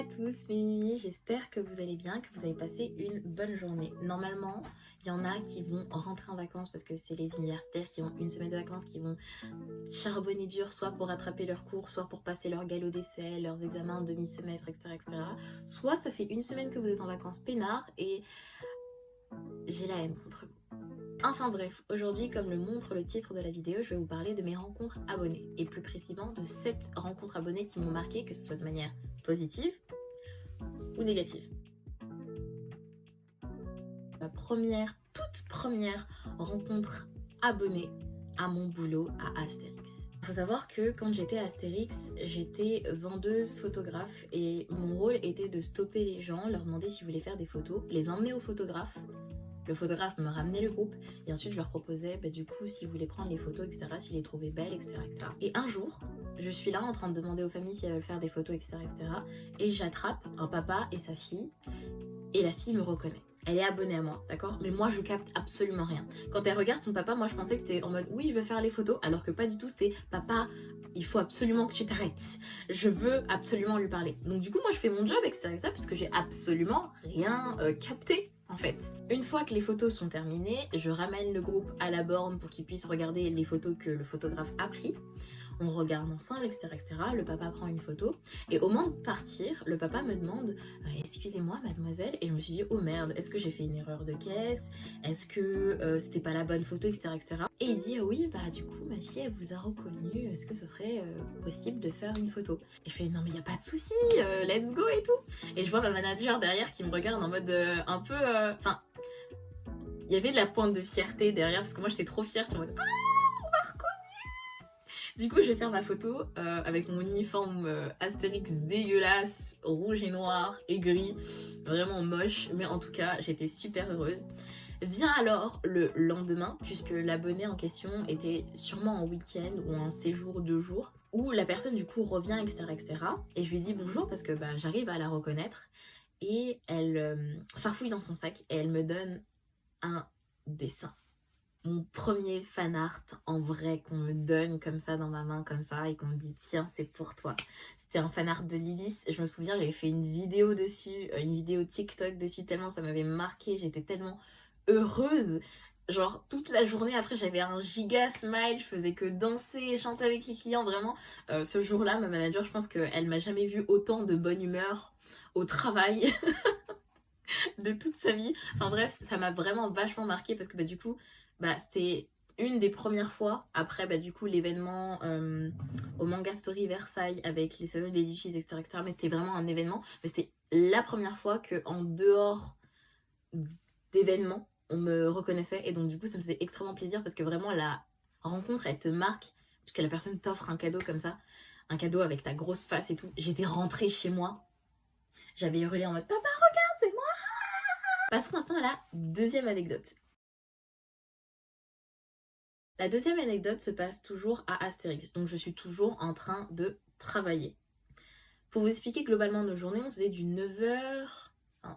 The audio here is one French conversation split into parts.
à tous mes mimis, j'espère que vous allez bien, que vous avez passé une bonne journée. Normalement, il y en a qui vont rentrer en vacances parce que c'est les universitaires qui ont une semaine de vacances, qui vont charbonner dur, soit pour rattraper leurs cours, soit pour passer leur galop d'essai, leurs examens de demi-semestre, etc., etc. Soit ça fait une semaine que vous êtes en vacances peinard et j'ai la haine contre vous. Enfin bref, aujourd'hui, comme le montre le titre de la vidéo, je vais vous parler de mes rencontres abonnées. Et plus précisément de 7 rencontres abonnées qui m'ont marqué, que ce soit de manière positive ou négative. Ma toute première rencontre abonnée à mon boulot à Astérix. Il faut savoir que quand j'étais à Astérix, j'étais vendeuse photographe et mon rôle était de stopper les gens, leur demander s'ils voulaient faire des photos, les emmener au photographe. Le photographe me ramenait le groupe et ensuite je leur proposais du coup s'ils voulaient prendre les photos, etc., s'ils les trouvaient belles, etc., etc. Et un jour, je suis là en train de demander aux familles si elles veulent faire des photos, etc., etc. Et j'attrape un papa et sa fille et la fille me reconnaît. Elle est abonnée à moi, d'accord? Mais moi, je capte absolument rien. Quand elle regarde son papa, moi, je pensais que c'était en mode oui, je veux faire les photos, alors que pas du tout, c'était papa, il faut absolument que tu t'arrêtes. Je veux absolument lui parler. Donc, du coup, moi, je fais mon job, etc., parce que j'ai absolument rien capté. En fait, une fois que les photos sont terminées, je ramène le groupe à la borne pour qu'ils puissent regarder les photos que le photographe a prises. On regarde ensemble, etc., etc. Le papa prend une photo et au moment de partir, le papa me demande excusez-moi mademoiselle, et je me suis dit oh merde, est-ce que j'ai fait une erreur de caisse, est-ce que c'était pas la bonne photo, etc., etc. Et il dit oui bah du coup ma fille elle vous a reconnu, est-ce que ce serait possible de faire une photo? Et je fais non mais y a pas de souci, let's go et tout. Et je vois ma manager derrière qui me regarde en mode un peu enfin il y avait de la pointe de fierté derrière parce que moi j'étais trop fière, j'étais en mode du coup, je vais faire ma photo avec mon uniforme Astérix dégueulasse, rouge et noir et gris, vraiment moche, mais en tout cas, j'étais super heureuse. Vient alors le lendemain, puisque l'abonné en question était sûrement en week-end ou en séjour 2 jours, où la personne du coup revient, etc., etc. Et je lui dis bonjour parce que j'arrive à la reconnaître, et elle farfouille dans son sac et elle me donne un dessin. Mon premier fan art en vrai qu'on me donne comme ça dans ma main comme ça et qu'on me dit tiens c'est pour toi. C'était un fan art de Lilith, je me souviens j'avais fait une vidéo dessus, une vidéo TikTok dessus tellement ça m'avait marqué, j'étais tellement heureuse. Genre toute la journée après j'avais un giga smile, je faisais que danser, chanter avec les clients, vraiment. Ce jour-là ma manager je pense qu'elle m'a jamais vu autant de bonne humeur au travail de toute sa vie. Enfin bref, ça m'a vraiment vachement marqué parce que du coup, c'était une des premières fois après du coup l'événement au Manga Story Versailles avec les salons d'édifices, etc., etc. Mais c'était vraiment un événement. Mais c'était la première fois que en dehors d'événements, on me reconnaissait et donc du coup ça me faisait extrêmement plaisir parce que vraiment la rencontre elle te marque parce que la personne t'offre un cadeau comme ça, un cadeau avec ta grosse face et tout. J'étais rentrée chez moi, j'avais hurlé en mode papa regarde c'est moi. Passons maintenant à la deuxième anecdote. La deuxième anecdote se passe toujours à Astérix, donc je suis toujours en train de travailler. Pour vous expliquer globalement nos journées, on faisait du 9h,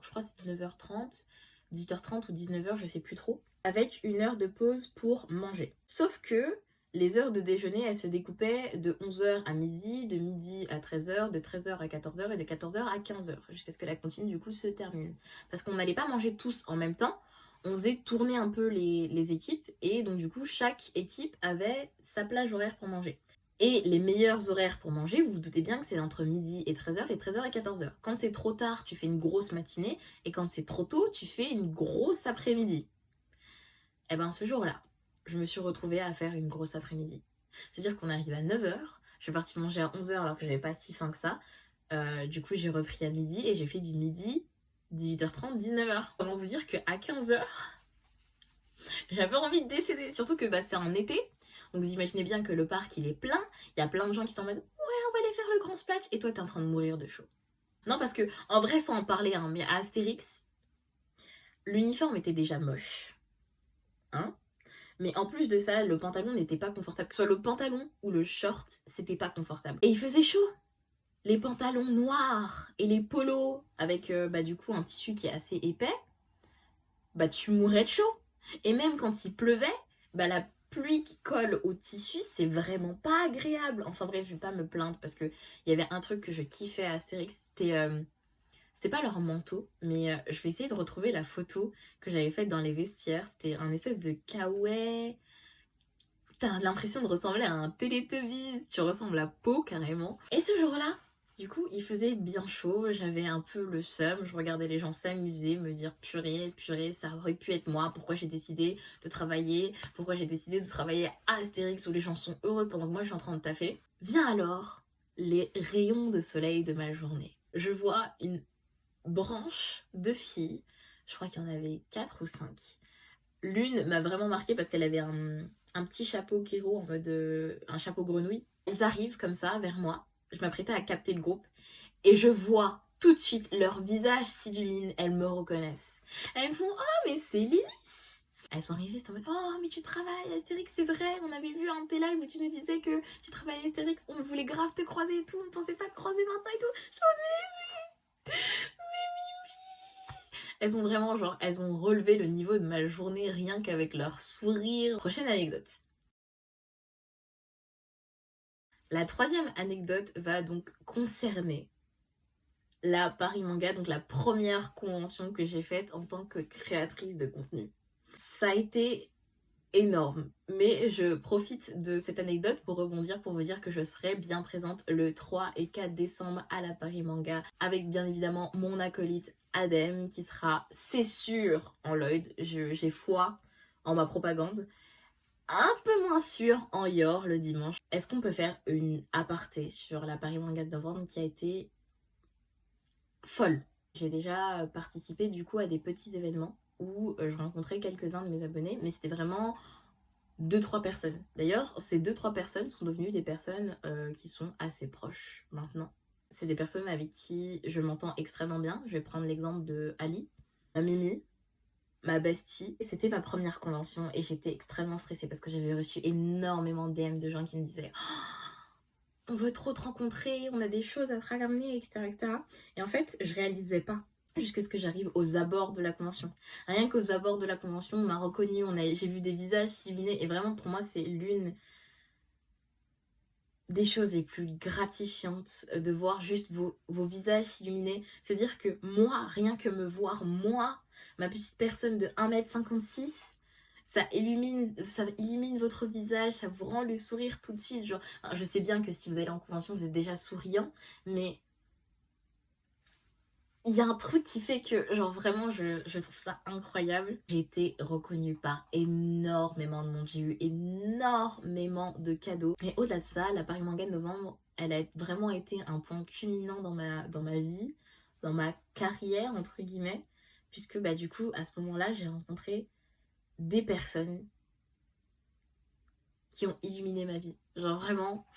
je crois que c'est 9h30, 18h30 ou 19h, je sais plus trop, avec une heure de pause pour manger. Sauf que les heures de déjeuner, elles se découpaient de 11h à midi, de midi à 13h, de 13h à 14h et de 14h à 15h, jusqu'à ce que la cantine du coup se termine. Parce qu'on n'allait pas manger tous en même temps, on faisait tourner un peu les équipes et donc du coup chaque équipe avait sa plage horaire pour manger. Et les meilleurs horaires pour manger, vous vous doutez bien que c'est entre midi et 13h et 13h et 14h. Quand c'est trop tard, tu fais une grosse matinée et quand c'est trop tôt, tu fais une grosse après-midi. Et ce jour-là, je me suis retrouvée à faire une grosse après-midi. C'est-à-dire qu'on arrive à 9h, je suis partie manger à 11h alors que j'avais pas si faim que ça. Du coup, j'ai repris à midi et j'ai fait du midi 18h30, 19h. Comment vous dire qu'à 15h, j'avais envie de décéder. Surtout que c'est en été. Donc vous imaginez bien que le parc il est plein. Il y a plein de gens qui sont en mode ouais, on va aller faire le grand splash. Et toi, t'es en train de mourir de chaud. Non, parce que en vrai, faut en parler. Mais à Astérix, l'uniforme était déjà moche. Mais en plus de ça, le pantalon n'était pas confortable. Que ce soit le pantalon ou le short, c'était pas confortable. Et il faisait chaud. Les pantalons noirs et les polos avec du coup un tissu qui est assez épais, tu mourrais de chaud. Et même quand il pleuvait, la pluie qui colle au tissu, c'est vraiment pas agréable. Enfin bref, je vais pas me plaindre parce que il y avait un truc que je kiffais à Astérix, c'était C'était pas leur manteau, mais je vais essayer de retrouver la photo que j'avais faite dans les vestiaires. C'était un espèce de kawaii. T'as l'impression de ressembler à un Teletubbies, tu ressembles à peau carrément. Et ce jour-là, du coup, il faisait bien chaud, j'avais un peu le seum, je regardais les gens s'amuser, me dire purée, purée, ça aurait pu être moi, pourquoi j'ai décidé de travailler, pourquoi j'ai décidé de travailler à Astérix où les gens sont heureux pendant que moi je suis en train de taffer. Vient alors les rayons de soleil de ma journée. Je vois une branche de filles, je crois qu'il y en avait 4 ou 5. L'une m'a vraiment marquée parce qu'elle avait un petit chapeau kéro en mode un chapeau grenouille. Elles arrivent comme ça vers moi. Je m'apprêtais à capter le groupe et je vois tout de suite leur visage s'illumine. Elles me reconnaissent. Elles me font oh mais c'est Lily. Elles sont arrivées, elles sont en mode oh mais tu travailles à Astérix, c'est vrai. On avait vu un de tes lives où tu nous disais que tu travaillais à Astérix. On voulait grave te croiser et tout. On ne pensait pas te croiser maintenant et tout. Je suis en mode, elles ont vraiment, genre, elles ont relevé le niveau de ma journée rien qu'avec leur sourire. Prochaine anecdote. La troisième anecdote va donc concerner la Paris Manga, donc la première convention que j'ai faite en tant que créatrice de contenu. Ça a été énorme, mais je profite de cette anecdote pour rebondir, pour vous dire que je serai bien présente le 3 et 4 décembre à la Paris Manga, avec bien évidemment mon acolyte Adem, qui sera, c'est sûr, en Lloyd. J'ai foi en ma propagande. Un peu moins sûr en Yor le dimanche. Est-ce qu'on peut faire une aparté sur la Paris Manga de novembre qui a été folle? J'ai déjà participé du coup à des petits événements où je rencontrais quelques-uns de mes abonnés, mais c'était vraiment 2-3 personnes. D'ailleurs, ces 2-3 personnes sont devenues des personnes qui sont assez proches maintenant. C'est des personnes avec qui je m'entends extrêmement bien. Je vais prendre l'exemple de Ali, ma Mimi, ma bestie. C'était ma première convention et j'étais extrêmement stressée parce que j'avais reçu énormément de DM de gens qui me disaient oh, on veut trop te rencontrer, on a des choses à te ramener, etc., etc. Et en fait, je réalisais pas jusqu'à ce que j'arrive aux abords de la convention. Rien qu'aux abords de la convention, on m'a reconnue, j'ai vu des visages s'illuminer et vraiment pour moi c'est l'une des choses les plus gratifiantes de voir juste vos visages s'illuminer. C'est-à-dire que moi, rien que me voir, moi, ma petite personne de 1m56, ça illumine votre visage, ça vous rend le sourire tout de suite. Genre, je sais bien que si vous allez en convention, vous êtes déjà souriant, mais il y a un truc qui fait que, genre vraiment, je trouve ça incroyable. J'ai été reconnue par énormément de monde. J'ai eu énormément de cadeaux. Et au-delà de ça, la Paris Manga de novembre, elle a vraiment été un point culminant dans ma vie, dans ma carrière, entre guillemets. Puisque, bah, du coup, à ce moment-là, j'ai rencontré des personnes qui ont illuminé ma vie. Genre vraiment,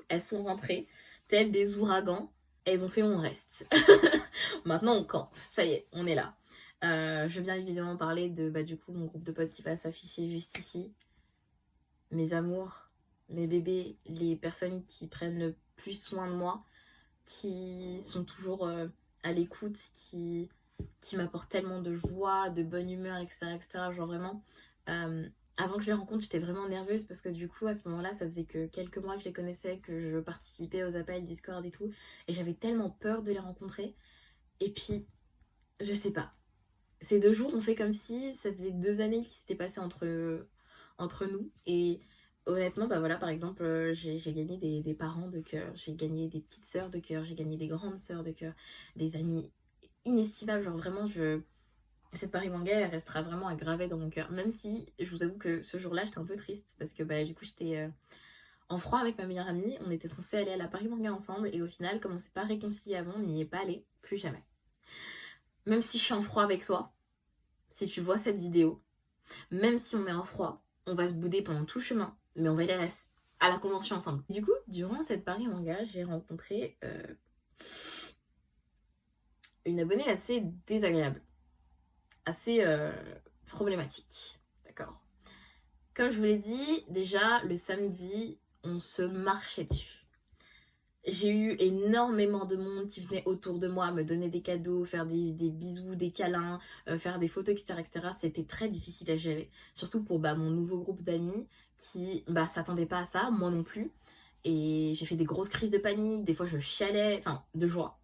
elles sont rentrées, telles des ouragans. Elles ont fait on reste. Maintenant on campe, ça y est, on est là. Je vais bien évidemment parler de du coup mon groupe de potes qui va s'afficher juste ici. Mes amours, mes bébés, les personnes qui prennent le plus soin de moi, qui sont toujours à l'écoute, qui m'apportent tellement de joie, de bonne humeur, etc. etc. Genre vraiment, avant que je les rencontre, j'étais vraiment nerveuse parce que du coup, à ce moment-là, ça faisait que quelques mois que je les connaissais, que je participais aux appels Discord et tout. Et j'avais tellement peur de les rencontrer. Et puis, je sais pas. Ces 2 jours ont fait comme si ça faisait 2 années qui s'étaient passées entre nous. Et honnêtement, bah voilà, par exemple, j'ai gagné des parents de cœur, j'ai gagné des petites sœurs de cœur, j'ai gagné des grandes sœurs de cœur, des amis inestimables. Genre vraiment, cette Paris Manga, elle restera vraiment gravée dans mon cœur. Même si, je vous avoue que ce jour-là, j'étais un peu triste parce que bah du coup, j'étais en froid avec ma meilleure amie. On était censés aller à la Paris Manga ensemble et au final, comme on s'est pas réconcilié avant, on n'y est pas allé, plus jamais. Même si je suis en froid avec toi, si tu vois cette vidéo, même si on est en froid, on va se bouder pendant tout le chemin, mais on va aller à la convention ensemble. Du coup, durant cette Paris Manga, j'ai rencontré une abonnée assez désagréable, assez problématique, d'accord. Comme je vous l'ai dit, déjà, le samedi, on se marchait dessus. J'ai eu énormément de monde qui venait autour de moi, me donner des cadeaux, faire des bisous, des câlins, faire des photos, etc., etc. C'était très difficile à gérer. Surtout pour mon nouveau groupe d'amis qui s'attendaient pas à ça, moi non plus. Et j'ai fait des grosses crises de panique, des fois je chialais, enfin de joie.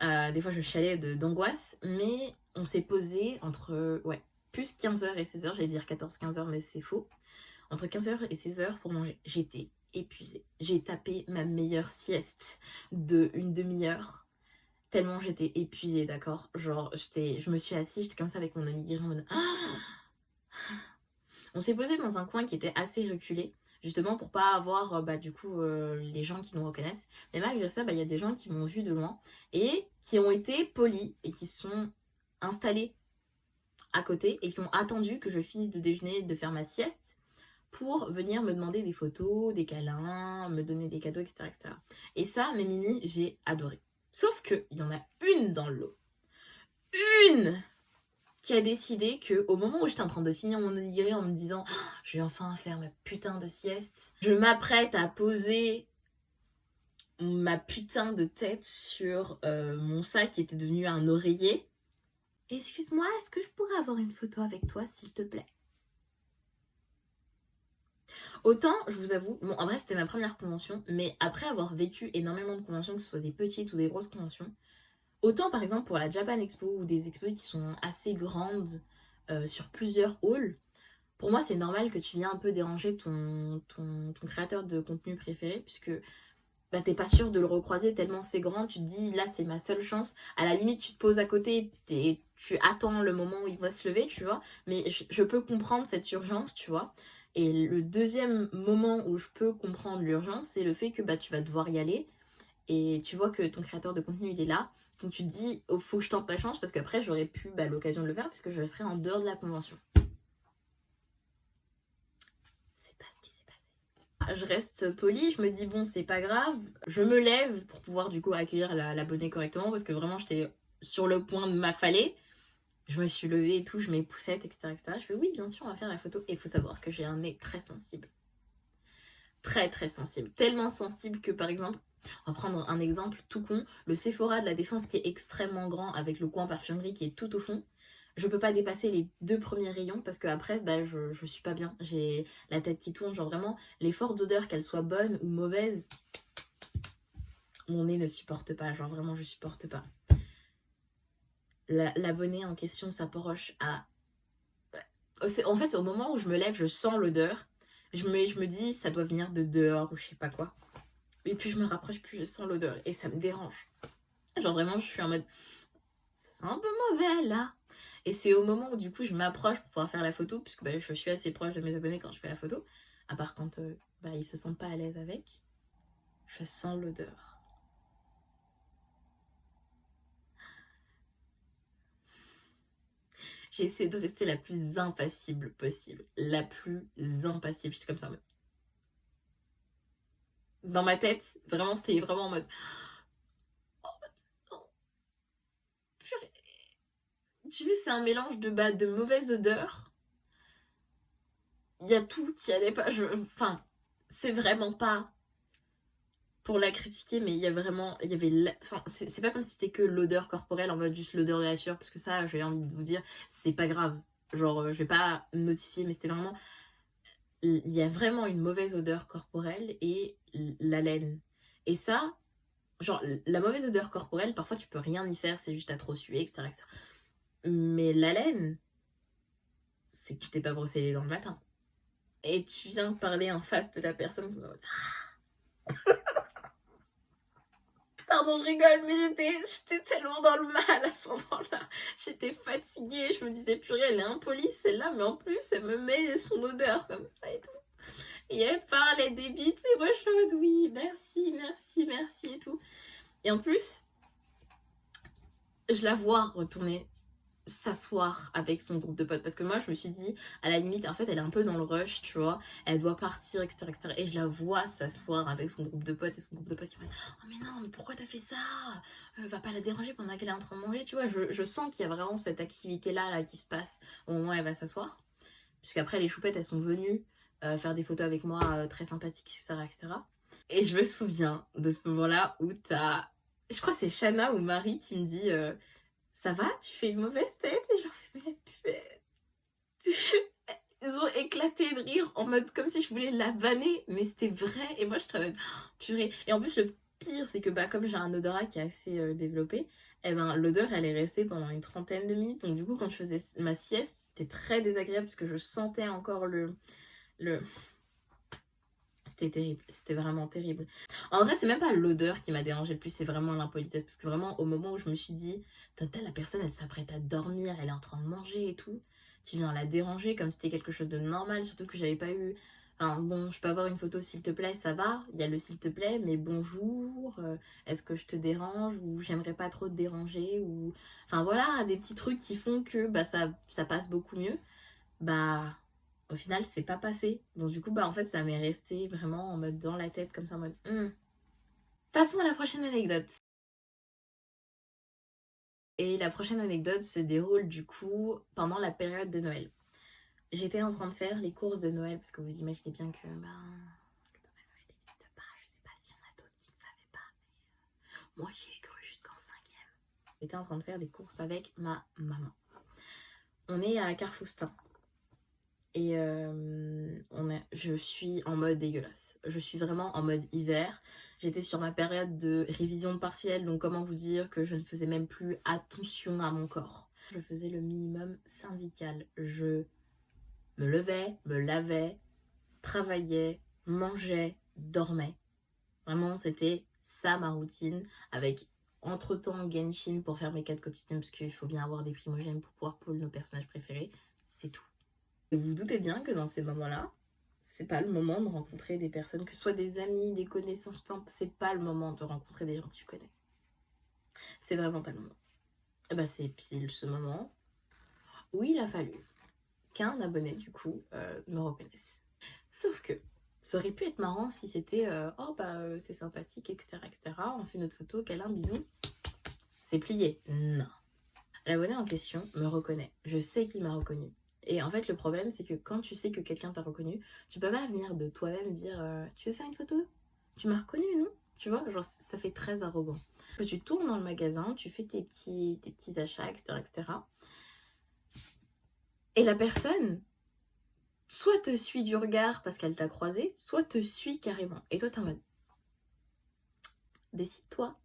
Des fois, je chialais d'angoisse, mais on s'est posé entre, ouais, plus 15h et 16h, j'allais dire 14-15h, mais c'est faux. Entre 15h et 16h pour manger. J'étais épuisée. J'ai tapé ma meilleure sieste de une demi-heure. Tellement j'étais épuisée, d'accord? Genre, je me suis assise, j'étais comme ça avec mon onigiri en mode... On s'est posé dans un coin qui était assez reculé, justement pour pas avoir, du coup, les gens qui nous reconnaissent. Mais malgré ça, il y a des gens qui m'ont vu de loin et qui ont été polis et qui sont installés à côté et qui ont attendu que je finisse de déjeuner, de faire ma sieste pour venir me demander des photos, des câlins, me donner des cadeaux, etc. etc. Et ça, mes mini, j'ai adoré. Sauf qu'il y en a une dans le lot. Une qui a décidé que au moment où j'étais en train de finir mon onigiri en me disant oh, je vais enfin faire ma putain de sieste, je m'apprête à poser ma putain de tête sur mon sac qui était devenu un oreiller. Excuse-moi, est-ce que je pourrais avoir une photo avec toi, s'il te plaît? Autant, je vous avoue, bon, en vrai, c'était ma première convention, mais après avoir vécu énormément de conventions, que ce soit des petites ou des grosses conventions, autant, par exemple, pour la Japan Expo ou des expos qui sont assez grandes sur plusieurs halls, pour moi, c'est normal que tu viennes un peu déranger ton créateur de contenu préféré, puisque t'es pas sûr de le recroiser tellement c'est grand, tu te dis là c'est ma seule chance, à la limite tu te poses à côté et tu attends le moment où il va se lever, tu vois, mais je peux comprendre cette urgence, tu vois. Et le deuxième moment où je peux comprendre l'urgence, c'est le fait que tu vas devoir y aller et tu vois que ton créateur de contenu il est là, donc tu te dis oh, faut que je tente ma chance parce qu'après j'aurais pu l'occasion de le faire puisque je serais en dehors de la convention. C'est pas ce qui s'est passé. Je reste polie, je me dis bon c'est pas grave, je me lève pour pouvoir du coup accueillir l'abonné correctement parce que vraiment j'étais sur le point de m'affaler. Je me suis levée et tout, je mets poussette, etc., etc. Je fais oui bien sûr on va faire la photo et il faut savoir que j'ai un nez très sensible. Très très sensible. Tellement sensible que par exemple, on va prendre un exemple tout con, le Sephora de la Défense qui est extrêmement grand avec le coin parfumerie qui est tout au fond. Je peux pas dépasser les 2 premiers rayons parce que après je suis pas bien. J'ai la tête qui tourne, genre vraiment les fortes odeurs, qu'elles soient bonnes ou mauvaises, mon nez ne supporte pas, genre vraiment je supporte pas. L'abonné en question s'approche à... En fait au moment où je me lève je sens l'odeur, je me dis ça doit venir de dehors ou je sais pas quoi. Et puis je me rapproche plus, je sens l'odeur et ça me dérange. Genre vraiment je suis en mode ça sent un peu mauvais là. Et c'est au moment où du coup je m'approche pour pouvoir faire la photo, puisque je suis assez proche de mes abonnés quand je fais la photo, à part quand ils se sentent pas à l'aise avec, je sens l'odeur. J'ai essayé de rester la plus impassible possible. La plus impassible. J'étais comme ça en mode... Dans ma tête, vraiment, c'était vraiment en mode... Oh, oh, purée. Tu sais, c'est un mélange de mauvaises odeurs. Il y a tout qui allait pas. Enfin, c'est vraiment pas pour la critiquer, mais il y a vraiment... Il y avait... Enfin, c'est pas comme si c'était que l'odeur corporelle, en mode juste l'odeur de la sueur, parce que ça, j'ai envie de vous dire, c'est pas grave. Genre, je vais pas notifier, mais c'était vraiment... Il y a vraiment une mauvaise odeur corporelle et l'haleine. Et ça, genre, la mauvaise odeur corporelle, parfois tu peux rien y faire, c'est juste à trop suer, etc., etc. Mais l'haleine, c'est que tu t'es pas brossé les dents le matin. Et tu viens de parler en face de la personne. Pardon, je rigole, mais j'étais tellement dans le mal à ce moment-là. J'étais fatiguée, je me disais, purée, elle est impolie celle-là, mais en plus, elle me met son odeur comme ça et tout. Et elle parle, elle débite, et moi je suis en mode oui, merci, merci, merci et tout. Et en plus, je la vois retourner s'asseoir avec son groupe de potes. Parce que moi, je me suis dit, à la limite, en fait, elle est un peu dans le rush, tu vois. Elle doit partir, etc., etc. Et je la vois s'asseoir avec son groupe de potes. Et son groupe de potes qui me dit, oh mais non, mais pourquoi t'as fait ça? Va pas la déranger pendant qu'elle est en train de manger, tu vois. Je sens qu'il y a vraiment cette activité-là là, qui se passe au moment où elle va s'asseoir. Puisqu'après, les choupettes, elles sont venues faire des photos avec moi très sympathiques, etc., etc. Et je me souviens de ce moment-là où t'as... Je crois que c'est Shana ou Marie qui me dit ça va, tu fais une mauvaise tête? Et je leur fais mais putain. Ils ont éclaté de rire en mode comme si je voulais la vanner, mais c'était vrai. Et moi je travaille purée. Et en plus le pire c'est que comme j'ai un odorat qui est assez développé, Eh ben, l'odeur, elle est restée pendant une trentaine de minutes. Donc, du coup, quand je faisais ma sieste, c'était très désagréable parce que je sentais encore le... C'était terrible. C'était vraiment terrible. En vrai, c'est même pas l'odeur qui m'a dérangé le plus, c'est vraiment l'impolitesse. Parce que vraiment, au moment où je me suis dit, tata, la personne, elle s'apprête à dormir, elle est en train de manger et tout. Tu viens la déranger comme si c'était quelque chose de normal, surtout que j'avais pas eu... Enfin, bon, je peux avoir une photo s'il te plaît, ça va. Il y a le s'il te plaît, mais bonjour, est-ce que je te dérange ou j'aimerais pas trop te déranger ou... Enfin voilà, des petits trucs qui font que bah, ça passe beaucoup mieux. Bah, au final, c'est pas passé. Donc du coup, bah en fait, ça m'est resté vraiment en mode dans la tête, comme ça, en mode... Passons à la prochaine anecdote. Et la prochaine anecdote se déroule du coup pendant la période de Noël. J'étais en train de faire les courses de Noël, parce que vous imaginez bien que bah, le Père Noël n'existe pas. Je sais pas s'il y en a d'autres qui ne savaient pas, mais moi j'y ai cru jusqu'en cinquième. J'étais en train de faire des courses avec ma maman. On est à Carrefoustin. Et je suis en mode dégueulasse. Je suis vraiment en mode hiver. J'étais sur ma période de révision de partiel, donc comment vous dire que je ne faisais même plus attention à mon corps. Je faisais le minimum syndical. Je me levais, me lavais, travaillais, mangeais, dormais. Vraiment, c'était ça ma routine, avec entre-temps Genshin pour faire mes 4 costumes, parce qu'il faut bien avoir des primogènes pour pouvoir pull nos personnages préférés. C'est tout. Vous vous doutez bien que dans ces moments-là, c'est pas le moment de rencontrer des personnes, que ce soit des amis, des connaissances, c'est pas le moment de rencontrer des gens que tu connais. C'est vraiment pas le moment. Et bah c'est pile ce moment où il a fallu qu'un abonné, du coup, me reconnaisse. Sauf que ça aurait pu être marrant si c'était oh bah c'est sympathique, etc., etc. On fait notre photo, câlin, bisous. C'est plié. Non. L'abonné en question me reconnaît. Je sais qu'il m'a reconnu. Et en fait, le problème, c'est que quand tu sais que quelqu'un t'a reconnu, tu peux pas venir de toi-même dire tu veux faire une photo? Tu m'as reconnu, non? Tu vois, genre, ça fait très arrogant. Que tu tournes dans le magasin, tu fais tes petits achats, etc., etc. Et la personne, soit te suit du regard parce qu'elle t'a croisé, soit te suit carrément. Et toi, t'es en mode décide-toi.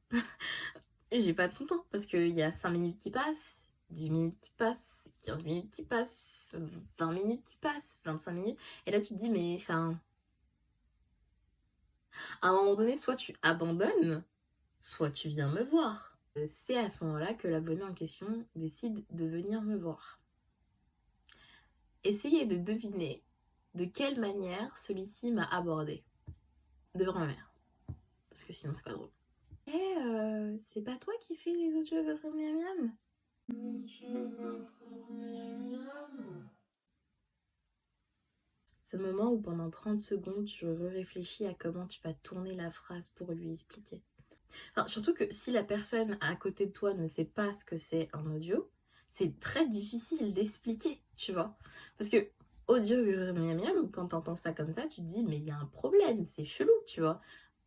J'ai pas tout le temps parce qu'il y a 5 minutes qui passent, 10 minutes qui passent, 15 minutes qui passent, 20 minutes qui passent, 25 minutes. Et là, tu te dis, mais enfin, à un moment donné, soit tu abandonnes, soit tu viens me voir. C'est à ce moment-là que l'abonné en question décide de venir me voir. Essayez de deviner de quelle manière celui-ci m'a abordé devant ma mère. Parce que sinon, c'est pas drôle. C'est pas toi qui fais les audios de miam miam? Ce moment où pendant 30 secondes, je réfléchis à comment tu vas tourner la phrase pour lui expliquer. Enfin, surtout que si la personne à côté de toi ne sait pas ce que c'est un audio, c'est très difficile d'expliquer, tu vois. Parce que audio miam miam, quand t'entends ça comme ça, tu te dis mais il y a un problème, c'est chelou, tu vois.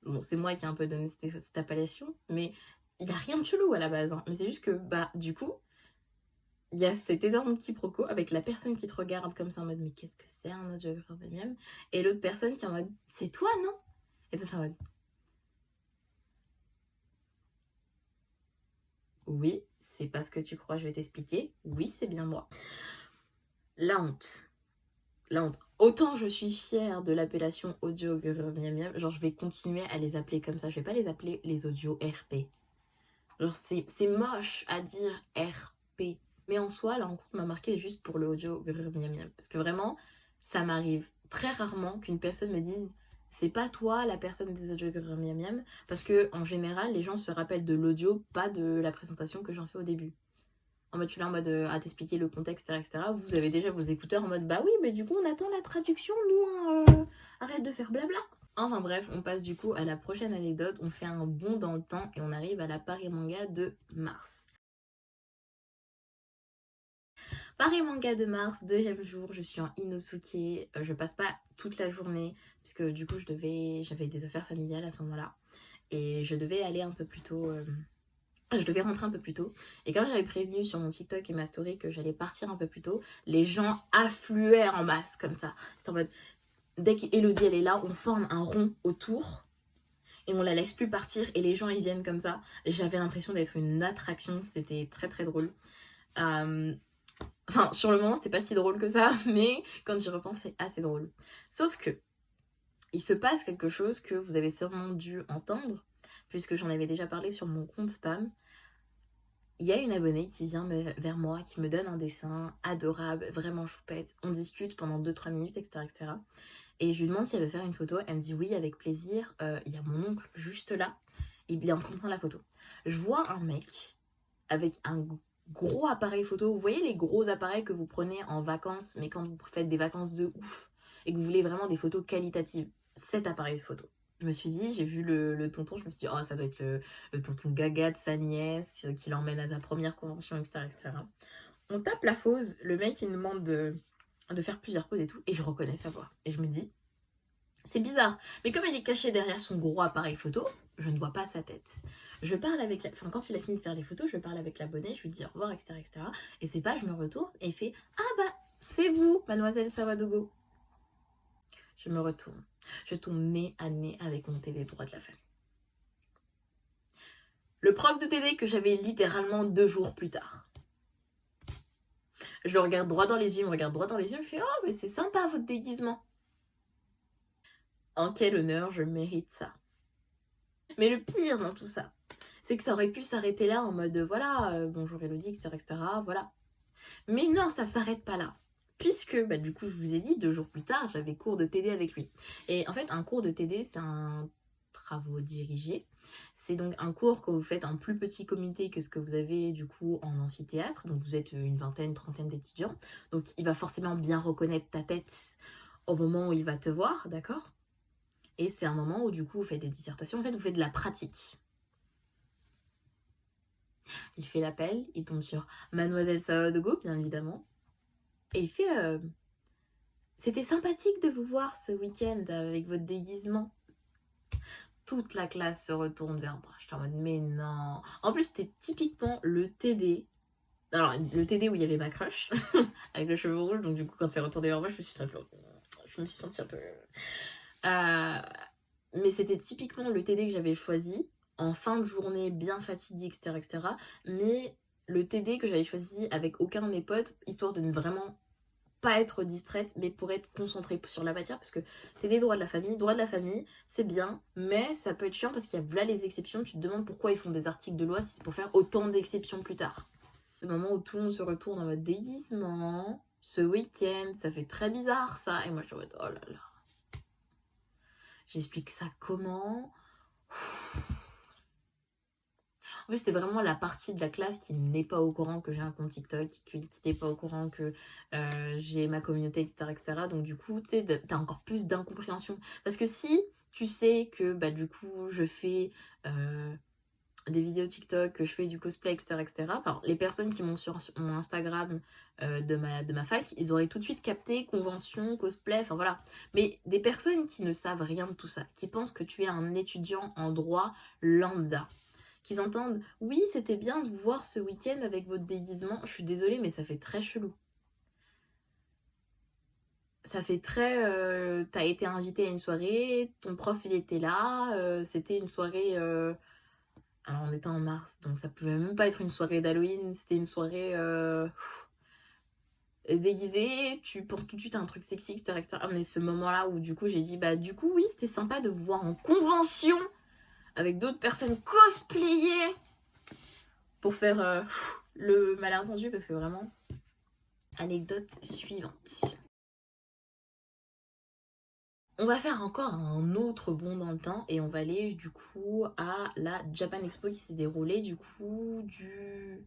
Bon, c'est moi qui ai un peu donné cette appellation, mais il n'y a rien de chelou à la base, hein. Mais c'est juste que, bah, du coup, il y a cet énorme quiproquo avec la personne qui te regarde comme ça en mode mais qu'est-ce que c'est un audiographe miam, et l'autre personne qui est en mode c'est toi, non? Et toi, c'est en mode oui, c'est pas ce que tu crois, je vais t'expliquer. Oui, c'est bien moi. La honte. La honte. Autant je suis fière de l'appellation audio miam miam, genre je vais continuer à les appeler comme ça. Je vais pas les appeler les audios RP. Genre c'est moche à dire RP. Mais en soi, la rencontre m'a marqué juste pour le audio miam miam. Parce que vraiment, ça m'arrive très rarement qu'une personne me dise c'est pas toi la personne des audios miam miam. Parce que en général, les gens se rappellent de l'audio, pas de la présentation que j'en fais au début. En mode, tu es là en mode à t'expliquer le contexte, etc. Vous avez déjà vos écouteurs en mode bah oui, mais du coup, on attend la traduction, nous, hein, arrête de faire blabla. Enfin bref, on passe du coup à la prochaine anecdote. On fait un bond dans le temps et on arrive à la Paris Manga de mars. Paris Manga de mars, deuxième jour, je suis en Inosuke. Je passe pas toute la journée, puisque du coup, j'avais des affaires familiales à ce moment-là. Et je devais aller un peu plus tôt. Je devais rentrer un peu plus tôt. Et quand j'avais prévenu sur mon TikTok et ma story que j'allais partir un peu plus tôt, les gens affluèrent en masse comme ça. C'est en mode, dès qu'Elodie elle est là, on forme un rond autour. et on la laisse plus partir et les gens ils viennent comme ça. J'avais l'impression d'être une attraction, c'était très très drôle. Euh, Enfin, sur le moment, c'était pas si drôle que ça, mais quand j'y repense, c'est assez drôle. Sauf que, il se passe quelque chose que vous avez sûrement dû entendre, puisque j'en avais déjà parlé sur mon compte spam. Il y a une abonnée qui vient vers moi, qui me donne un dessin adorable, vraiment choupette. On discute pendant 2-3 minutes, etc., etc. Et je lui demande si elle veut faire une photo. Elle me dit oui, avec plaisir. Il y a mon oncle juste là. Il est en train de prendre la photo. Je vois un mec avec un gros appareil photo. Vous voyez les gros appareils que vous prenez en vacances, mais quand vous faites des vacances de ouf et que vous voulez vraiment des photos qualitatives, cet appareil photo. Je me suis dit, j'ai vu le tonton, je me suis dit, oh, ça doit être le tonton gaga de sa nièce qui l'emmène à sa première convention, etc., etc. On tape la pause, le mec il nous demande de faire plusieurs poses et tout, et je reconnais sa voix. Et je me dis, c'est bizarre, mais comme il est caché derrière son gros appareil photo, je ne vois pas sa tête. Je parle avec la... Enfin, quand il a fini de faire les photos, je parle avec l'abonné, je lui dis au revoir, etc., etc. Et c'est pas, je me retourne et il fait, ah bah, c'est vous, mademoiselle Savadogo. Je me retourne. Je tombe nez à nez avec mon TD droit de la famille. Le prof de TD que j'avais littéralement 2 jours plus tard. Je le regarde droit dans les yeux, il me regarde droit dans les yeux, il me fait, oh, mais c'est sympa votre déguisement. En quel honneur je mérite ça. Mais le pire dans tout ça, c'est que ça aurait pu s'arrêter là en mode voilà, bonjour Elodie, etc., etc., voilà. Mais non, ça s'arrête pas là. Puisque, bah, du coup, je vous ai dit, 2 jours plus tard, j'avais cours de TD avec lui. Et en fait, un cours de TD, c'est un travaux dirigés. C'est donc un cours que vous faites en plus petit comité que ce que vous avez du coup en amphithéâtre. Donc vous êtes une vingtaine, trentaine d'étudiants. Donc il va forcément bien reconnaître ta tête au moment où il va te voir, d'accord? Et c'est un moment où du coup vous faites des dissertations, en fait vous faites de la pratique. Il fait l'appel, il tombe sur Mademoiselle Savadogo, bien évidemment. Et il fait c'était sympathique de vous voir ce week-end avec votre déguisement. Toute la classe se retourne vers moi. J'étais en mode, mais non. En plus, c'était typiquement le TD. Alors, le TD où il y avait ma crush, avec le cheveu rouge. Donc, du coup, quand c'est retourné vers moi, je me suis sentie un peu. Mais c'était typiquement le TD que j'avais choisi en fin de journée, bien fatiguée, etc., etc. Mais le TD que j'avais choisi avec aucun de mes potes, histoire de ne vraiment pas être distraite, mais pour être concentrée sur la matière, parce que t'es des droits de la famille, c'est bien, mais ça peut être chiant parce qu'il y a là les exceptions, tu te demandes pourquoi ils font des articles de loi si c'est pour faire autant d'exceptions plus tard. Le moment où tout le monde se retourne en mode déguisement, ce week-end, ça fait très bizarre ça, et moi je suis en mode oh là là. J'explique ça comment? En fait, c'était vraiment la partie de la classe qui n'est pas au courant que j'ai un compte TikTok, qui n'est pas au courant que j'ai ma communauté, etc., etc. Donc, du coup, tu sais, t'as encore plus d'incompréhension. Parce que si tu sais que, bah, du coup, je fais des vidéos TikTok, que je fais du cosplay, etc., etc., alors, les personnes qui m'ont sur mon Instagram de ma fac, ils auraient tout de suite capté convention, cosplay, enfin voilà. Mais des personnes qui ne savent rien de tout ça, qui pensent que tu es un étudiant en droit lambda, qu'ils entendent oui c'était bien de vous voir ce week-end avec votre déguisement, je suis désolée mais ça fait très chelou, ça fait très t'as été invité à une soirée, ton prof il était là, c'était une soirée alors on était en mars donc ça pouvait même pas être une soirée d'Halloween, c'était une soirée déguisée, tu penses tout de suite à un truc sexy, etc., etc. Mais ce moment là où du coup j'ai dit bah du coup oui c'était sympa de vous voir en convention avec d'autres personnes cosplayées pour faire le malentendu parce que vraiment. Anecdote suivante. On va faire encore un autre bond dans le temps et on va aller du coup à la Japan Expo qui s'est déroulée du coup du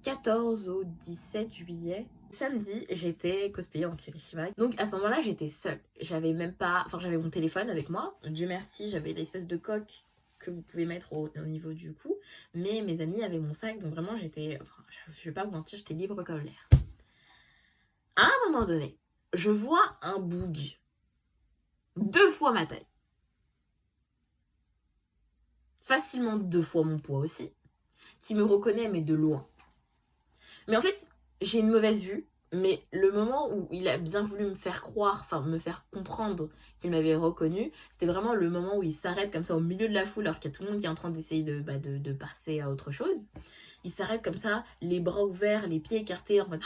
14 au 17 juillet. Samedi, j'étais cosplayée en Kirishima. Donc à ce moment-là, j'étais seule. J'avais même pas... Enfin, j'avais mon téléphone avec moi. Dieu merci, j'avais l'espèce de coque que vous pouvez mettre au niveau du cou. Mais mes amis avaient mon sac. Donc vraiment, j'étais... Enfin, je vais pas vous mentir, j'étais libre comme l'air. À un moment donné, je vois un boug 2 fois ma taille. Facilement 2 fois mon poids aussi. Qui me reconnaît, mais de loin. Mais en fait, j'ai une mauvaise vue. Mais le moment où il a bien voulu me faire croire, enfin me faire comprendre qu'il m'avait reconnu, c'était vraiment le moment où il s'arrête comme ça au milieu de la foule alors qu'il y a tout le monde qui est en train d'essayer de passer à autre chose. Il s'arrête comme ça, les bras ouverts, les pieds écartés, en mode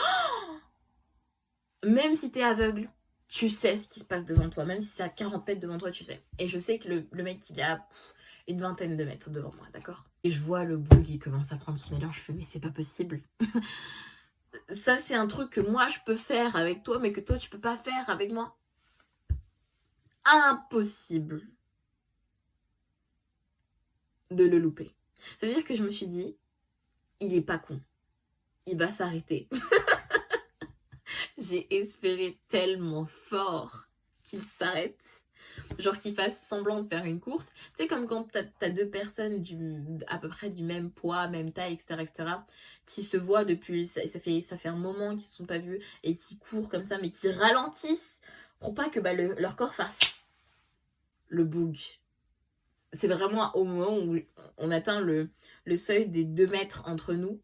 même si t'es aveugle, tu sais ce qui se passe devant toi, même si c'est à 40 mètres devant toi, tu sais. Et je sais que le mec, il est à une vingtaine de mètres devant moi, d'accord? Et je vois le boug, il commence à prendre son élan, je fais mais c'est pas possible. Ça, c'est un truc que moi, je peux faire avec toi, mais que toi, tu peux pas faire avec moi. Impossible de le louper. Ça veut dire que je me suis dit, il est pas con. Il va s'arrêter. J'ai espéré tellement fort qu'il s'arrête. Genre qu'il fasse semblant de faire une course. Tu sais, comme quand t'as deux personnes à peu près du même poids, même taille, etc., qui se voient depuis, ça fait un moment qu'ils se sont pas vus, et qui courent comme ça, mais qui ralentissent pour pas que leur corps fasse le boug. C'est vraiment au moment où on atteint le seuil des 2 mètres entre nous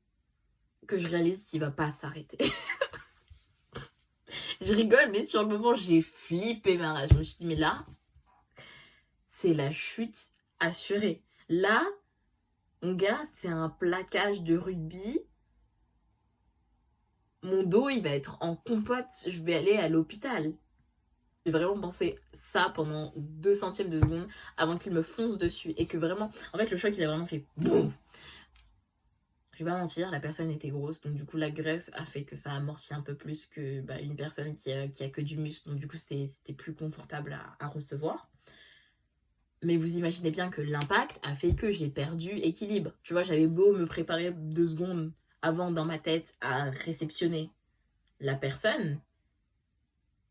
que je réalise qu'il va pas s'arrêter. Je rigole, mais sur le moment, j'ai flippé ma rage. Je me suis dit, mais là, c'est la chute assurée. Là, mon gars, c'est un plaquage de rugby. Mon dos, il va être en compote. Je vais aller à l'hôpital. J'ai vraiment pensé ça pendant 2 centièmes de seconde avant qu'il me fonce dessus. Et que vraiment, en fait, le choc, il a vraiment fait boum. Je vais pas mentir, la personne était grosse, donc du coup la graisse a fait que ça amortit un peu plus que une personne qui a que du muscle, donc du coup c'était plus confortable à recevoir. Mais vous imaginez bien que l'impact a fait que j'ai perdu équilibre. Tu vois, j'avais beau me préparer 2 secondes avant dans ma tête à réceptionner la personne,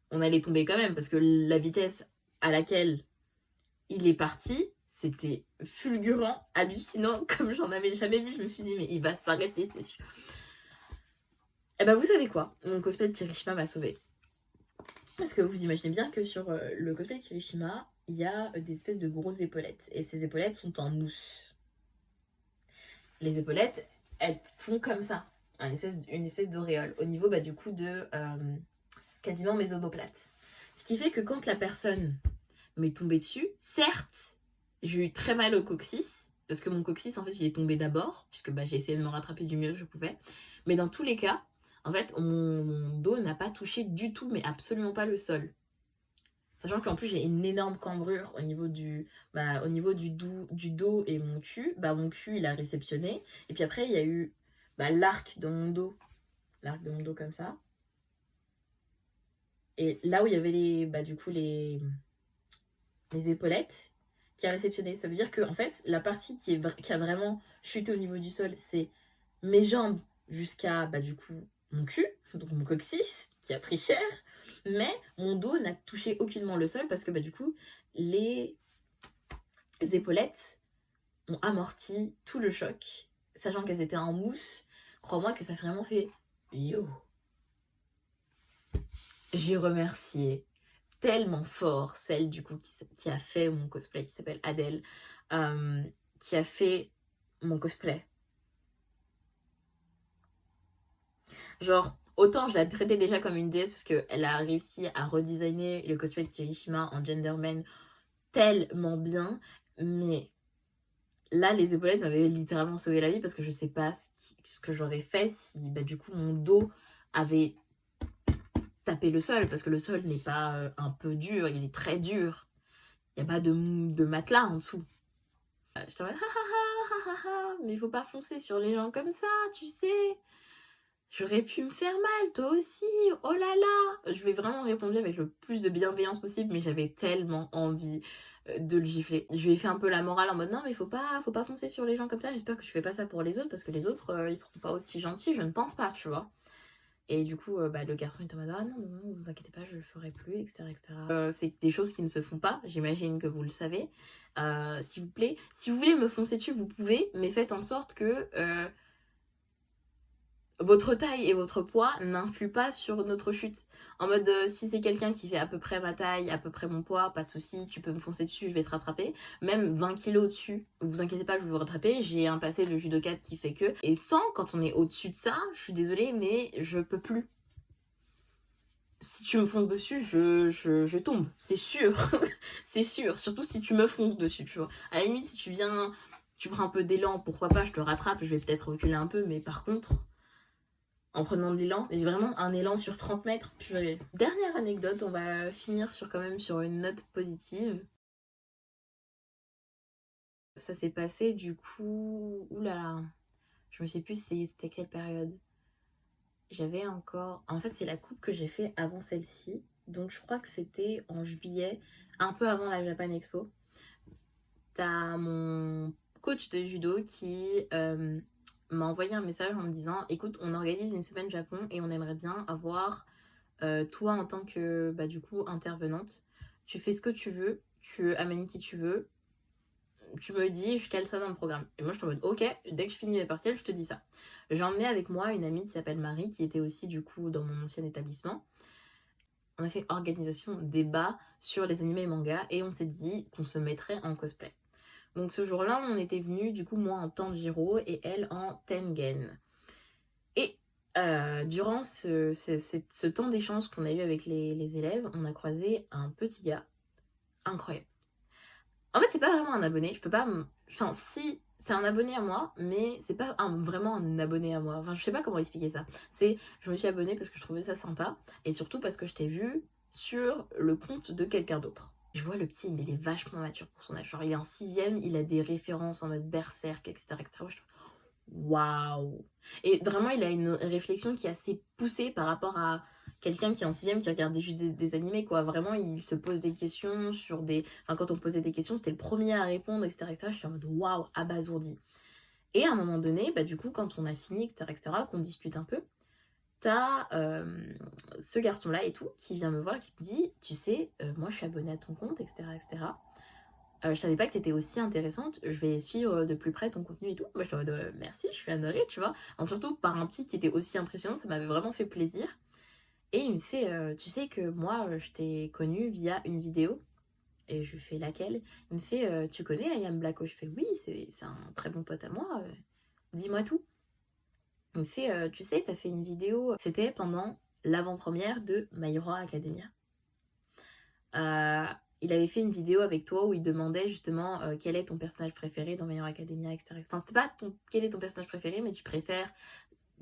on allait tomber quand même, parce que la vitesse à laquelle il est parti, c'était fulgurant, hallucinant, comme j'en avais jamais vu. Je me suis dit, mais il va s'arrêter, c'est sûr. Et bah vous savez quoi, mon cosplay de Kirishima m'a sauvée. Parce que vous imaginez bien que sur le cosplay de Kirishima, il y a des espèces de grosses épaulettes. Et ces épaulettes sont en mousse. Les épaulettes, elles font comme ça, une espèce d'auréole, au niveau du coup de quasiment mes omoplates. Ce qui fait que quand la personne m'est tombée dessus, certes, j'ai eu très mal au coccyx, parce que mon coccyx, en fait, il est tombé d'abord, puisque j'ai essayé de me rattraper du mieux que je pouvais. Mais dans tous les cas, en fait, mon dos n'a pas touché du tout, mais absolument pas le sol. Sachant qu'en plus, j'ai une énorme cambrure au niveau du dos et mon cul. Mon cul, il a réceptionné. Et puis après, il y a eu l'arc de mon dos. L'arc de mon dos comme ça. Et là où il y avait les épaulettes qui a réceptionné. Ça veut dire que en fait, la partie qui a vraiment chuté au niveau du sol, c'est mes jambes jusqu'à du coup mon cul, donc mon coccyx, qui a pris cher, mais mon dos n'a touché aucunement le sol parce que du coup, les épaulettes ont amorti tout le choc, sachant qu'elles étaient en mousse. Crois-moi que ça a vraiment fait yo. J'ai remercié tellement fort celle du coup qui a fait mon cosplay, qui s'appelle Adèle, qui a fait mon cosplay. Genre, autant je la traitais déjà comme une déesse parce qu'elle a réussi à redesigner le cosplay de Kirishima en genderman tellement bien, mais là, les épaulettes m'avaient littéralement sauvé la vie parce que je sais pas ce que j'aurais fait si du coup mon dos avait tapé le sol, parce que le sol n'est pas un peu dur, il est très dur. Il n'y a pas de matelas en dessous. Je t'en mode, mais il faut pas foncer sur les gens comme ça, tu sais. J'aurais pu me faire mal, toi aussi, oh là là. Je vais vraiment répondre avec le plus de bienveillance possible, mais j'avais tellement envie de le gifler. Je lui ai fait un peu la morale en mode non, mais faut pas foncer sur les gens comme ça. J'espère que tu fais pas ça pour les autres, parce que les autres, ils seront pas aussi gentils, je ne pense pas, tu vois. Et du coup, le garçon était en mode ah non, non, vous inquiétez pas, je le ferai plus, etc. etc. C'est des choses qui ne se font pas, j'imagine que vous le savez. S'il vous plaît, si vous voulez me foncer dessus, vous pouvez, mais faites en sorte que votre taille et votre poids n'influent pas sur notre chute. En mode, si c'est quelqu'un qui fait à peu près ma taille, à peu près mon poids, pas de souci, tu peux me foncer dessus, je vais te rattraper. Même 20 kilos au-dessus, vous inquiétez pas, je vais vous rattraper. J'ai un passé de judokate qui fait que. Et 100, quand on est au-dessus de ça, je suis désolée, mais je peux plus. si tu me fonces dessus, je tombe, c'est sûr. C'est sûr, surtout si tu me fonces dessus, tu vois. À la limite, si tu viens, tu prends un peu d'élan, pourquoi pas, je te rattrape, je vais peut-être reculer un peu, mais par contre, en prenant de l'élan, mais vraiment un élan sur 30 mètres, purée. Dernière anecdote, on va finir sur quand même sur une note positive. Ça s'est passé du coup, oulala, je me sais plus c'était quelle période. J'avais encore, en fait c'est la coupe que j'ai fait avant celle-ci, donc je crois que c'était en juillet, un peu avant la Japan Expo. T'as mon coach de judo qui m'a envoyé un message en me disant écoute, on organise une semaine Japon et on aimerait bien avoir toi en tant que bah, du coup intervenante. Tu fais ce que tu veux, tu amènes qui tu veux, tu me dis, je cale ça dans le programme. Et moi je suis en mode ok, dès que je finis mes partiels, je te dis ça. J'ai emmené avec moi une amie qui s'appelle Marie qui était aussi du coup dans mon ancien établissement. On a fait organisation débat sur les animés et mangas et on s'est dit qu'on se mettrait en cosplay. Donc ce jour-là, on était venus, du coup, moi en Tanjiro et elle en Tengen. Et durant ce temps d'échange qu'on a eu avec les élèves, on a croisé un petit gars incroyable. En fait, c'est pas vraiment un abonné, je peux pas... Enfin, si, c'est un abonné à moi, mais c'est pas vraiment un abonné à moi. Enfin, je sais pas comment expliquer ça. C'est, je me suis abonnée parce que je trouvais ça sympa, et surtout parce que je t'ai vu sur le compte de quelqu'un d'autre. Je vois le petit, mais il est vachement mature pour son âge. Genre, il est en sixième, il a des références en mode berserk, etc. etc. Waouh! Et vraiment, il a une réflexion qui est assez poussée par rapport à quelqu'un qui est en sixième, qui regarde juste des animés, quoi. Vraiment, il se pose des questions sur des... Enfin, quand on posait des questions, c'était le premier à répondre, etc. etc. Je suis en mode waouh, abasourdi. Et à un moment donné, bah, du coup, quand on a fini, etc., etc., qu'on discute un peu, t'as ce garçon-là et tout, qui vient me voir, qui me dit, tu sais, moi, je suis abonnée à ton compte, etc., etc. Je savais pas que t'étais aussi intéressante, je vais suivre de plus près ton contenu et tout. Moi, je suis en mode merci, je suis honorée, tu vois. Enfin, surtout par un petit qui était aussi impressionnant, ça m'avait vraiment fait plaisir. Et il me fait, tu sais que moi, je t'ai connu via une vidéo. Et je lui fais laquelle. Il me fait, tu connais Ayam Blacko? Je fais oui, c'est un très bon pote à moi, dis-moi tout. Il me fait, tu sais, t'as fait une vidéo, c'était pendant l'avant-première de My Hero Academia. Euh, il avait fait une vidéo avec toi où il demandait justement quel est ton personnage préféré dans My Hero Academia, etc. Enfin, c'était pas quel est ton personnage préféré, mais tu préfères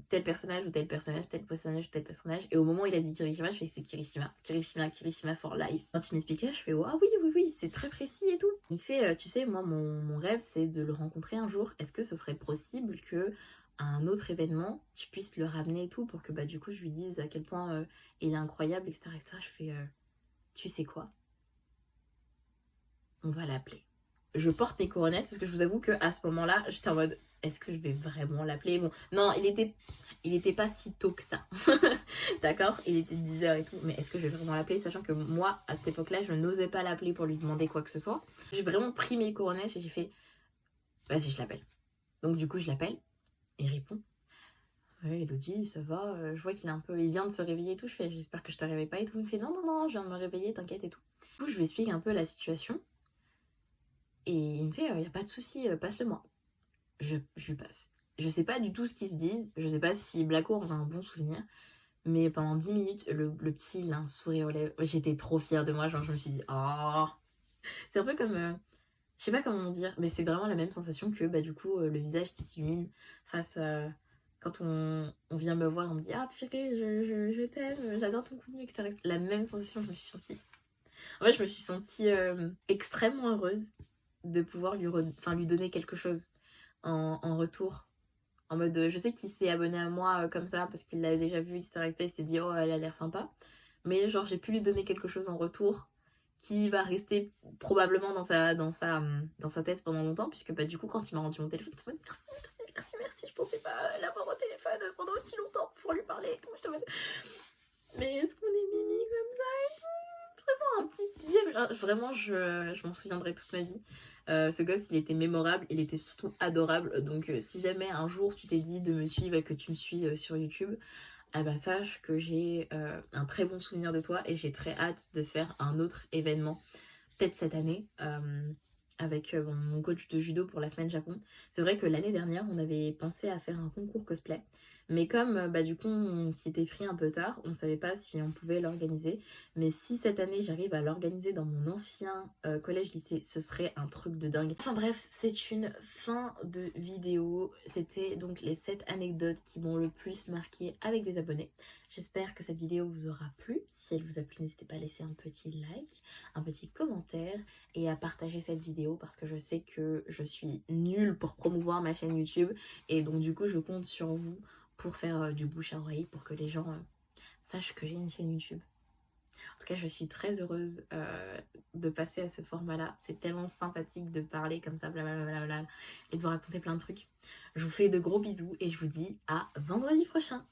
tel personnage ou tel personnage, tel personnage ou tel personnage. Et au moment où il a dit Kirishima, je fais c'est Kirishima, Kirishima, Kirishima for life. Quand il m'expliquait, je fais ah oui, oui, oui, c'est très précis et tout. Il me fait, tu sais, moi, mon rêve, c'est de le rencontrer un jour. Est-ce que ce serait possible que à un autre événement, tu puisses le ramener et tout pour que bah du coup je lui dise à quel point il est incroyable, etc. etc. Je fais, tu sais quoi? On va l'appeler. Je porte mes couronnettes parce que je vous avoue qu'à ce moment-là, j'étais en mode est-ce que je vais vraiment l'appeler? Bon, non, il était pas si tôt que ça. D'accord? Il était 10h et tout. Mais est-ce que je vais vraiment l'appeler? Sachant que moi, à cette époque-là, je n'osais pas l'appeler pour lui demander quoi que ce soit. J'ai vraiment pris mes couronnettes et j'ai fait vas-y, je l'appelle. Donc, du coup, je l'appelle et il répond. Ouais, Elodie, ça va. Je vois qu'il est un peu. Il vient de se réveiller et tout. Je fais j'espère que je te réveille pas et tout. Il me fait non, non, non, je viens de me réveiller, t'inquiète et tout. Du coup, je lui explique un peu la situation. Et il me fait, y a pas de souci, passe-le-moi. Je lui passe. Je sais pas du tout ce qu'ils se disent. Je sais pas si Blacko en a un bon souvenir. Mais pendant 10 minutes, le petit, il a un sourire aux lèvres. J'étais trop fière de moi. Genre, je me suis dit, oh. C'est un peu comme. Je sais pas comment dire, mais c'est vraiment la même sensation que, bah, du coup, le visage qui s'illumine face à. Quand on vient me voir, on me dit, ah purée, je t'aime, j'adore ton contenu, etc. La même sensation, je me suis sentie. En fait, je me suis sentie extrêmement heureuse de pouvoir lui donner quelque chose en retour. En mode, je sais qu'il s'est abonné à moi comme ça parce qu'il l'avait déjà vu, etc., etc. Il s'était dit, oh, elle a l'air sympa. Mais genre, j'ai pu lui donner quelque chose en retour qui va rester probablement dans sa tête pendant longtemps. Puisque bah, du coup, quand il m'a rendu mon téléphone, je me suis dit, merci, merci, merci, merci. Je pensais pas l'avoir au téléphone pendant aussi longtemps pour lui parler et tout. Je te mode, mais est-ce qu'on est mimi comme ça? Un petit sixième. Vraiment, je m'en souviendrai toute ma vie. Ce gosse, il était mémorable, il était surtout adorable. Donc, si jamais un jour tu t'es dit de me suivre et que tu me suis sur YouTube, ah bah, sache que j'ai un très bon souvenir de toi et j'ai très hâte de faire un autre événement, peut-être cette année, avec mon coach de judo pour la semaine Japon. C'est vrai que l'année dernière, on avait pensé à faire un concours cosplay. Mais comme du coup on s'y était pris un peu tard, on savait pas si on pouvait l'organiser. Mais si cette année j'arrive à l'organiser dans mon ancien collège-lycée, ce serait un truc de dingue. Enfin bref, c'est une fin de vidéo. C'était donc les 7 anecdotes qui m'ont le plus marqué avec des abonnés. J'espère que cette vidéo vous aura plu. Si elle vous a plu, n'hésitez pas à laisser un petit like, un petit commentaire et à partager cette vidéo parce que je sais que je suis nulle pour promouvoir ma chaîne YouTube et donc du coup je compte sur vous pour faire du bouche à oreille pour que les gens sachent que j'ai une chaîne YouTube. En tout cas, je suis très heureuse de passer à ce format-là. C'est tellement sympathique de parler comme ça, blablabla, et de vous raconter plein de trucs. Je vous fais de gros bisous et je vous dis à vendredi prochain.